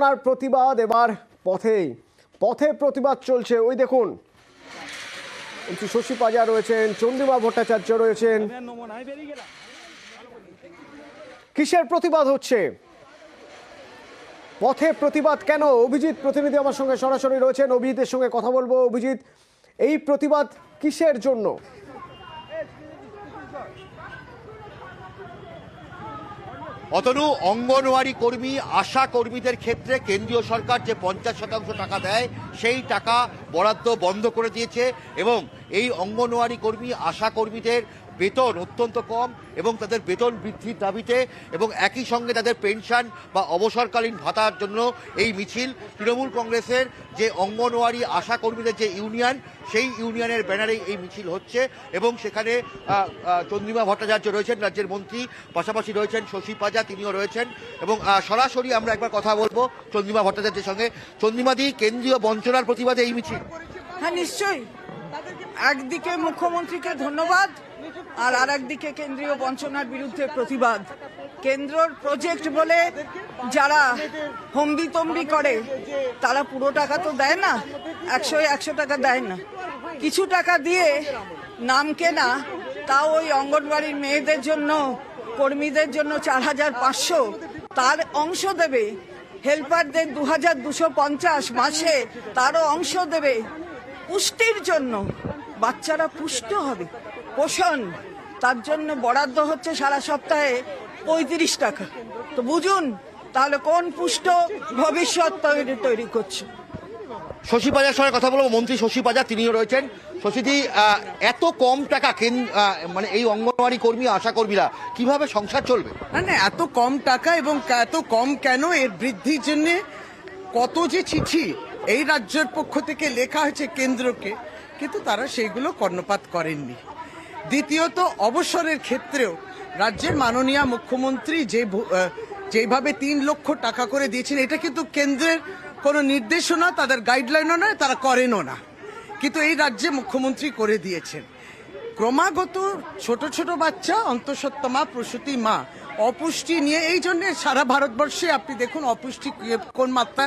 বঞ্চনার প্রতিবাদ এবার পথে প্রতিবাদ চলছে। ওই দেখুন, শশী পাজা রয়েছেন, চন্দ্রিমা ভট্টাচার্য রয়েছেন। কিসের প্রতিবাদ হচ্ছে? পথে প্রতিবাদ কেন? অভিজিৎ প্রতিনিধি আমার সঙ্গে সরাসরি রয়েছেন, অভিজিতের সঙ্গে কথা বলবো। অভিজিৎ, এই প্রতিবাদ কিসের জন্য? অতনু, অঙ্গনওয়াড়ি কর্মী, আশা কর্মীদের ক্ষেত্রে কেন্দ্রীয় সরকার যে 50% টাকা দেয় সেই টাকা বরাদ্দ বন্ধ করে দিয়েছে এবং এই অঙ্গনওয়াড়ি কর্মী, আশা কর্মীদের বেতন অত্যন্ত কম এবং তাদের বেতন বৃদ্ধির দাবিতে এবং একই সঙ্গে তাদের পেনশন বা অবসরকালীন ভাতার জন্য এই মিছিল তৃণমূল কংগ্রেসের যে অঙ্গনওয়াড়ি আশা কর্মীদের যে ইউনিয়ন, সেই ইউনিয়নের ব্যানারেই এই মিছিল হচ্ছে এবং সেখানে চন্দ্রিমা ভট্টাচার্য রয়েছেন, রাজ্যের মন্ত্রী, পাশাপাশি রয়েছেন শশী পাজা, তিনিও রয়েছেন এবং সরাসরি আমরা একবার কথা বলবো চন্দ্রিমা ভট্টাচার্যের সঙ্গে। চন্দ্রিমাদি, কেন্দ্রীয় বঞ্চনার প্রতিবাদে এই মিছিল? হ্যাঁ, নিশ্চয়ই। একদিকে মুখ্যমন্ত্রীকে ধন্যবাদ আর আরেকদিকে কেন্দ্রীয় বঞ্চনার বিরুদ্ধে প্রতিবাদ। কেন্দ্রর প্রজেক্ট বলে যারা হম্বিতম্বি করে তারা পুরো টাকা তো দেয় না, 100 টাকা দেয় না, কিছু টাকা দিয়ে নাম কেনা, তাও ওই অঙ্গনবাড়ির মেয়েদের জন্য, কর্মীদের জন্য 4500, তার অংশ দেবে। হেল্পারদের 2250 মাসে, তারও অংশ দেবে। পুষ্টির জন্য, বাচ্চারা পুষ্ট হবে, পোষণ, তার জন্য বরাদ্দ হচ্ছে সারা সপ্তাহে 35 টাকা। তো বুঝুন তাহলে কোন পুষ্ট ভবিষ্যৎ তৈরি করছে। শশী পাজার সঙ্গে কথা বলবো, মন্ত্রী শশী পাজা, তিনিও রয়েছেন। শশীদি, এত কম টাকা মানে এই অঙ্গনওয়াড়ি কর্মী, আশা কর্মীরা কিভাবে সংসার চলবে? না, এত কম টাকা এবং এত কম কেন? এর বৃদ্ধির জন্য কত যে চিঠি এই রাজ্যের পক্ষ থেকে লেখা হয়েছে কেন্দ্রকে, কিন্তু তারা সেইগুলো কর্ণপাত করেননি। দ্বিতীয়ত, অবসরের ক্ষেত্রেও রাজ্যের মাননীয় মুখ্যমন্ত্রী যেভাবে 3 লক্ষ টাকা করে দিয়েছেন, এটা কিন্তু কেন্দ্রের কোনো নির্দেশনা, তাদের গাইডলাইনও নয়, তারা করেনও না, কিন্তু এই রাজ্যে মুখ্যমন্ত্রী করে দিয়েছেন। ক্রমাগত ছোট ছোট বাচ্চা, অন্তঃসত্ত্বা মা, প্রসূতি মা, অপুষ্টি নিয়ে, এই জন্য সারা ভারতবর্ষে আপনি দেখুন অপুষ্টি কোন মাত্রা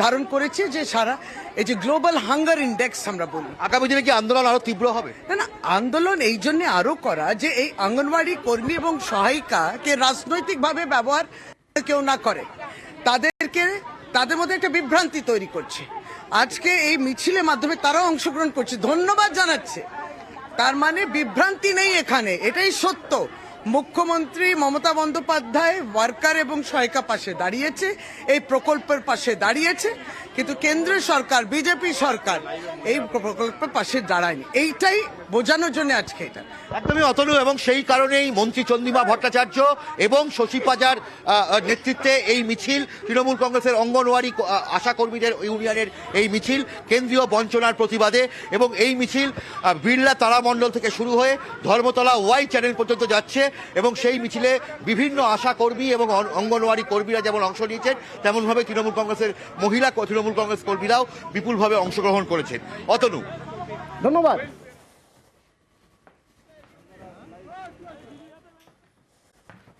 ধারণ করেছে, যে সারা এই যে গ্লোবাল হাঙ্গার ইন্ডেক্স আমরা বলি। আগামী দিনে কি আন্দোলন আরো তীব্র হবে? না, আন্দোলন এই জন্য আরো করা যে এই অঙ্গনওয়াড়ি কর্মী এবং সহায়িকাকে রাজনৈতিকভাবে ব্যবহার কেউ না করে, তাদের মধ্যে একটা বিভ্রান্তি তৈরি করছে। আজকে এই মিছিলের মাধ্যমে তারাও অংশগ্রহণ করছে, ধন্যবাদ জানাচ্ছে। তার মানে বিভ্রান্তি নেই এখানে, এটাই সত্য। মুখ্যমন্ত্রী মমতা বন্দ্যোপাধ্যায় ওয়ার্কার এবং সহায়িকা পাশে দাঁড়িয়েছে, এই প্রকল্পের পাশে দাঁড়িয়েছে, কিন্তু কেন্দ্রের সরকার, বিজেপি সরকার এই প্রকল্পের পাশে দাঁড়ায়নি। এইটাই বোঝানোর জন্য আজকে এটা। একদমই অতনু, এবং সেই কারণেই মন্ত্রী চন্দ্রিমা ভট্টাচার্য এবং শশী পাজার নেতৃত্বে এই মিছিল, তৃণমূল কংগ্রেসের অঙ্গনওয়াড়ি আশা কর্মীদের ইউনিয়নের এই মিছিল কেন্দ্রীয় বঞ্চনার প্রতিবাদে, এবং এই মিছিল বিড়লা তারামণ্ডল থেকে শুরু হয়ে ধর্মতলা ওয়াই চ্যানেল পর্যন্ত যাচ্ছে এবং সেই মিছিলে বিভিন্ন আশা কর্মী এবং অঙ্গনওয়াড়ি কর্মীরা যেমন অংশ নিয়েছেন, তেমনভাবে তৃণমূল কংগ্রেসের তৃণমূল কংগ্রেস কর্মীরাও বিপুলভাবে অংশগ্রহণ করেছেন। অতনু, ধন্যবাদ।